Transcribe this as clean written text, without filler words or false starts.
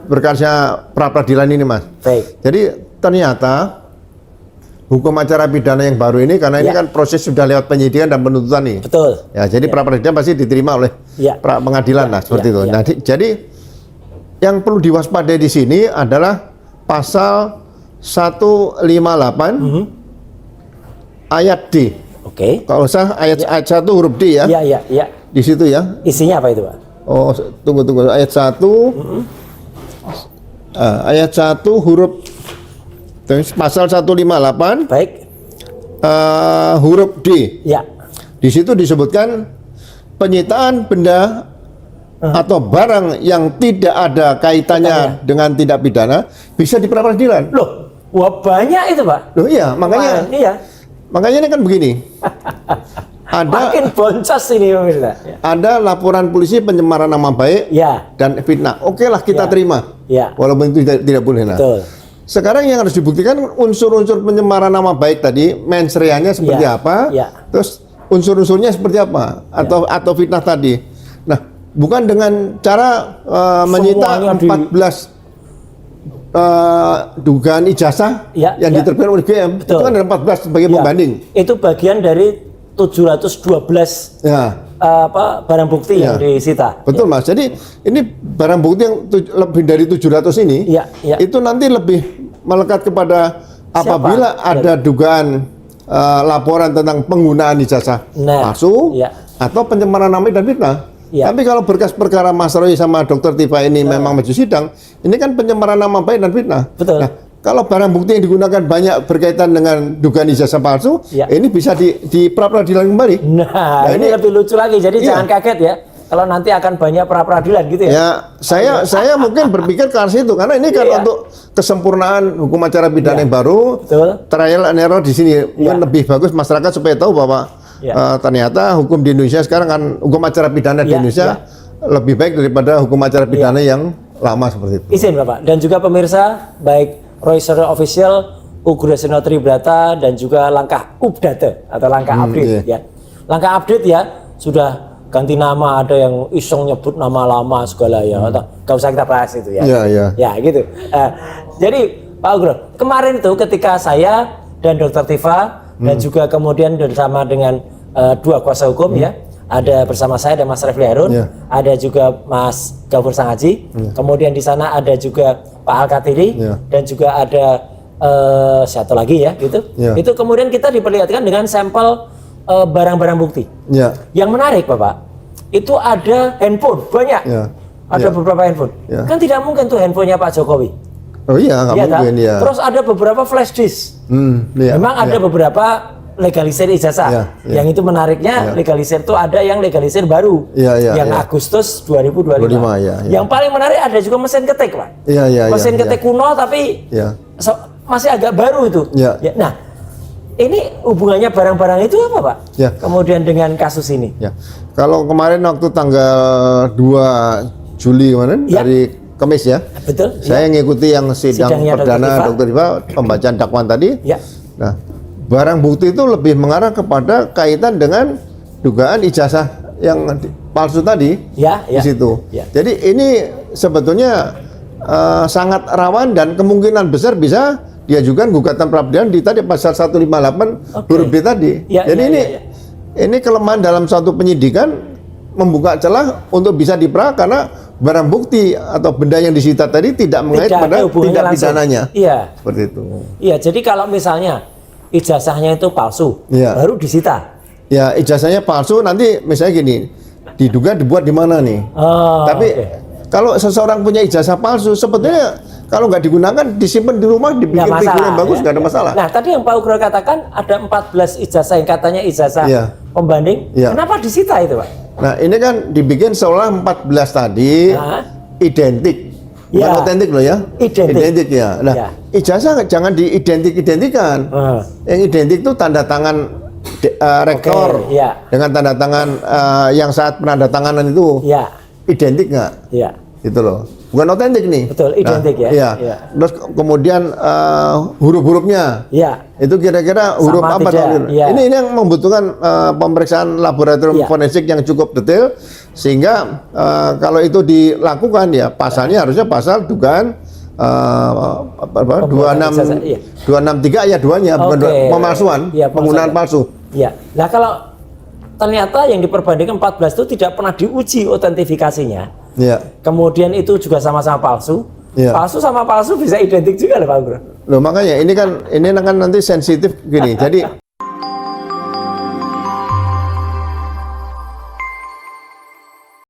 berkasnya pra-peradilan ini, Mas. Baik. Jadi ternyata hukum acara pidana yang baru ini, karena ini kan proses sudah lewat penyidikan dan penuntutan nih. Betul. Ya, jadi pra-peradilan pasti diterima oleh pengadilan lah seperti itu. Nah, jadi yang perlu diwaspadai di sini adalah pasal 158 ayat D. Oke. Kalau usah ayat 1 huruf D ya. Iya. Di situ ya. Isinya apa itu, Pak? Oh, tunggu ayat 1. Ayat 1 huruf pasal 158. Baik. Huruf D. Ya. Di situ disebutkan penyitaan benda atau barang yang tidak ada kaitannya dengan tindak pidana bisa di pra-peradilan. Loh, wah banyak itu, Pak. Loh iya, makanya. Iya. Makanya ini kan begini. Makin boncos ini, pemirsa. Ada laporan polisi pencemaran nama baik dan fitnah. Oke lah kita terima. Ya. Walaupun itu tidak boleh. Nah. Betul. Sekarang yang harus dibuktikan unsur-unsur pencemaran nama baik tadi, mens reanya seperti apa, terus unsur-unsurnya seperti apa, atau fitnah tadi. Nah, bukan dengan cara menyita 14 dugaan ijazah yang diterbitkan oleh BM. Betul. Itu kan ada 14 sebagai pembanding. Itu bagian dari 712 barang bukti yang disita. Betul, Mas. Jadi ini barang bukti yang lebih dari 700 ini, itu nanti lebih melekat kepada apabila ada dugaan laporan tentang penggunaan ijazah palsu atau pencemaran nama dan fitnah. Tapi kalau berkas perkara Mas Roy sama Dr. Tifa ini memang maju sidang, ini kan pencemaran nama baik dan fitnah. Betul. Nah, kalau barang bukti yang digunakan banyak berkaitan dengan dugaan ijazah palsu, ini bisa di pra-peradilan kembali. Nah, ini lebih lucu lagi. Jadi jangan kaget ya, kalau nanti akan banyak pra-peradilan gitu ya. Ya, saya mungkin berpikir ke arah situ, karena ini kan untuk kesempurnaan hukum acara pidana yang baru. Trial and error di sini mungkin lebih bagus masyarakat supaya tahu bahwa ternyata hukum di Indonesia sekarang kan hukum acara pidana di Indonesia lebih baik daripada hukum acara pidana yang lama seperti itu. Izin Bapak, dan juga pemirsa, baik Roy Suryo Official, Ugreseno Tribrata, dan juga langkah update atau langkah update ya. Langkah update ya, sudah ganti nama, ada yang iseng nyebut nama lama segala ya. Gak usah kita bahas itu ya. Ya gitu. Jadi Pak Ugro, kemarin itu ketika saya dan Dr. Tifa dan juga kemudian bersama dengan dua kuasa hukum ya, ada bersama saya dan Mas Refli Harun, ada juga Mas Gafur Sangaji, kemudian di sana ada juga Pak Al-Katiri, dan juga ada satu lagi ya gitu. Itu kemudian kita diperlihatkan dengan sampel barang-barang bukti. Yang menarik Bapak, itu ada handphone banyak, ada beberapa handphone. Kan tidak mungkin tuh handphonenya Pak Jokowi. Oh iya, nggak mungkin ya. Terus ada beberapa flash disk. Memang ada beberapa legalisir ijazah. Yang itu menariknya legalisir itu ada yang legalisir baru. Yang Agustus 2025. Yang paling menarik ada juga mesin ketik, Pak. Mesin ketik kuno tapi masih agak baru itu. Nah, ini hubungannya barang-barang itu apa, Pak? Kemudian dengan kasus ini. Kalau kemarin waktu tanggal 2 Juli kemarin dari Kamis ya. Betul. Saya ngikuti yang sidang perdana Dr. Tifa, pembacaan dakwaan tadi. Nah, barang bukti itu lebih mengarah kepada kaitan dengan dugaan ijazah yang palsu tadi di situ. Jadi ini sebetulnya sangat rawan dan kemungkinan besar bisa diajukan gugatan pra-peradilan di tadi pasal 158 huruf B tadi. Jadi ini kelemahan dalam suatu penyidikan membuka celah untuk bisa dipra karena barang bukti atau benda yang disita tadi tidak mengait pada tindak pidananya. Seperti itu. Jadi kalau misalnya ijazahnya itu palsu, baru disita. Ijazahnya palsu, nanti misalnya gini, diduga dibuat di mana nih. Tapi kalau seseorang punya ijazah palsu, sebetulnya kalau nggak digunakan, disimpan di rumah, dibikin figur yang bagus, nggak ada masalah. Nah, tadi yang Pak Ugro katakan ada 14 ijazah yang katanya ijazah pembanding. Kenapa disita itu, Pak? Nah, ini kan dibikin seolah 14 tadi identik. Bukan otentik loh ya. Identik ya. Nah, ijazah jangan diidentik-identikan. Yang identik itu tanda tangan rektor dengan tanda tangan yang saat penandatanganan itu identik nggak? Gitu loh. Bukan otentik nih. Betul, identik Terus kemudian huruf-hurufnya. Itu kira-kira huruf apa? Ini yang membutuhkan pemeriksaan laboratorium forensik yang cukup detail Sehingga kalau itu dilakukan ya pasalnya harusnya pasal dugaan 263 ayat 2-nya, bukan pemalsuan, penggunaan palsu. Ya. Nah, kalau ternyata yang diperbandingkan 14 itu tidak pernah diuji otentifikasinya. Ya. Kemudian itu juga sama-sama palsu. Ya. Palsu sama palsu bisa identik juga loh Pak Guru. Loh makanya ini kan nanti sensitif gini. Jadi